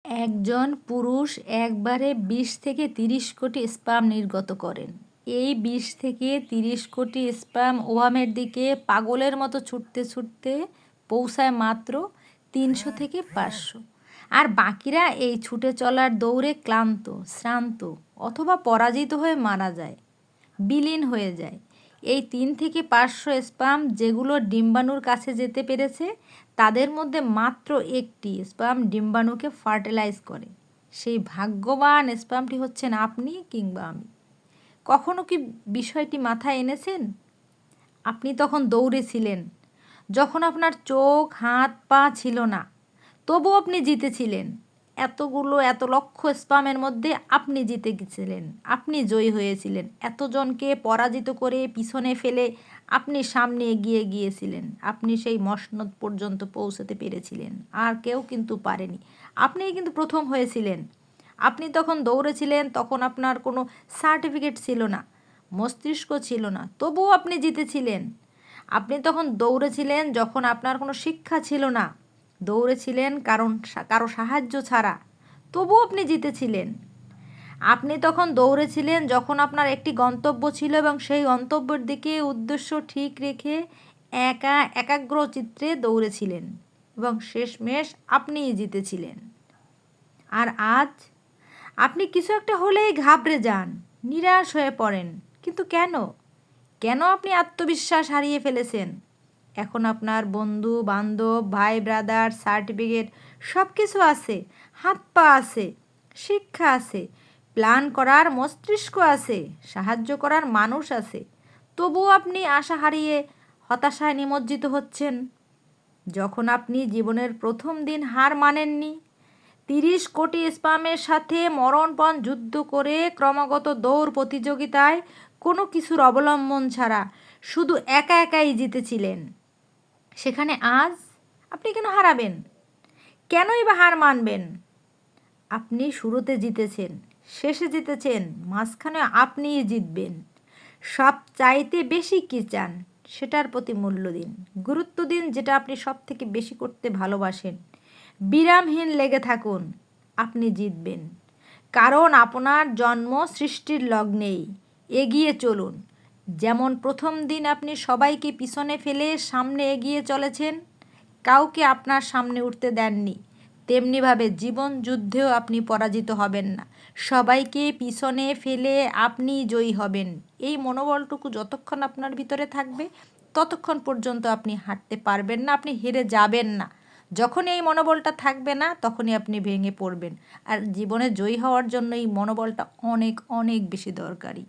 একজন পুরুষ একবারে ২০ থেকে ৩০ কোটি স্পাম নির্গত করেন। এই ২০ থেকে ৩০ কোটি স্পাম ওভামের দিকে পাগলের মতো ছুটতে ছুটতে পৌঁছায় মাত্র ৩০০ থেকে ৫০০। আর বাকিরা এই ছুটে চলার দৌড়ে ক্লান্ত, শ্রান্ত অথবা পরাজিত হয়ে মারা যায়, বিলীন হয়ে যায়। এই ৩ থেকে ৫০০ স্পাম যেগুলো ডিম্বাণুর কাছে যেতে পেরেছে, তাদের মধ্যে মাত্র একটি স্পাম ডিম্বাণুকে ফার্টিলাইজ করে। সেই ভাগ্যবান স্পামটি হচ্ছেন আপনি কিংবা আমি। কখনো কি বিষয়টি মাথায় এনেছেন? আপনি তখন দৌড়েছিলেন, যখন আপনার চোখ, হাত, পা ছিল না, তবুও আপনি জিতেছিলেন। এত লক্ষ স্পামের মধ্যে আপনি জিতে গেছিলেন, আপনি জয়ী হয়েছিলেন। এতজনকে পরাজিত করে পিছনে ফেলে আপনি সামনে এগিয়ে গিয়েছিলেন। আপনি সেই মসনদ পর্যন্ত পৌঁছাতে পেরেছিলেন, আর কেউ কিন্তু পারেনি। আপনিই কিন্তু প্রথম হয়েছিলেন। আপনি তখন দৌড়েছিলেন, তখন আপনার কোনো সার্টিফিকেট ছিল না, মস্তিষ্ক ছিল না, তবুও আপনি জিতেছিলেন। আপনি তখন দৌড়েছিলেন যখন আপনার কোনো শিক্ষা ছিল না, দৌড়েছিলেন কারো সাহায্য ছাড়া, তবুও আপনি জিতেছিলেন। আপনি তখন দৌড়েছিলেন যখন আপনার একটি গন্তব্য ছিল এবং সেই গন্তব্যের দিকে উদ্দেশ্য ঠিক রেখে একাগ্র চিত্রে দৌড়েছিলেন এবং শেষমেশ আপনিই জিতেছিলেন। আর আজ আপনি কিছু একটা হলেই ঘাবড়ে যান, নিরাশ হয়ে পড়েন। কিন্তু কেন আপনি আত্মবিশ্বাস হারিয়ে ফেলেছেন? এখন আপনার বন্ধু বান্ধব, ভাই ব্রাদার, সার্টিফিকেট সব কিছু আছে, হাত পা আছে, শিক্ষা আছে, প্ল্যান করার মস্তিষ্ক আছে, সাহায্য করার মানুষ আছে, তবুও আপনি আশা হারিয়ে হতাশায় নিমজ্জিত হচ্ছেন। যখন আপনি জীবনের প্রথম দিন হার মানেননি, ৩০ কোটি স্পামের সাথে মরণপণ যুদ্ধ করে ক্রমাগত দৌড় প্রতিযোগিতায় কোনো কিছুর অবলম্বন ছাড়া শুধু একাই জিতেছিলেন, সেখানে আজ আপনি কেন হারাবেন? কেনই বা হার মানবেন? আপনি শুরুতে জিতেছেন, শেষে জিতেছেন, মাঝখানে আপনিই জিতবেন। সব চাইতে বেশি কী চান, সেটার প্রতি মূল্য দিন, গুরুত্ব দিন যেটা আপনি সব থেকে বেশি করতে ভালোবাসেন। বিরামহীন লেগে থাকুন, আপনি জিতবেন। কারণ আপনার জন্ম সৃষ্টির লগ্নেই। এগিয়ে চলুন। যেমন প্রথম দিন আপনি সবাইকে পিছনে ফেলে সামনে এগিয়ে চলেছেন, কাউকে আপনার সামনে উঠতে দেননি, তেমনিভাবে জীবন যুদ্ধেও আপনি পরাজিত হবেন না। সবাইকে পিছনে ফেলে আপনি জয়ী হবেন। এই মনোবলটুকু যতক্ষণ আপনার ভিতরে থাকবে, ততক্ষণ পর্যন্ত আপনি হাঁটতে পারবেন না, আপনি হেরে যাবেন না। যখন এই মনোবলটা থাকবে না, তখনই আপনি ভেঙে পড়বেন। আর জীবনে জয়ী হওয়ার জন্য এই মনোবলটা অনেক বেশি দরকারি।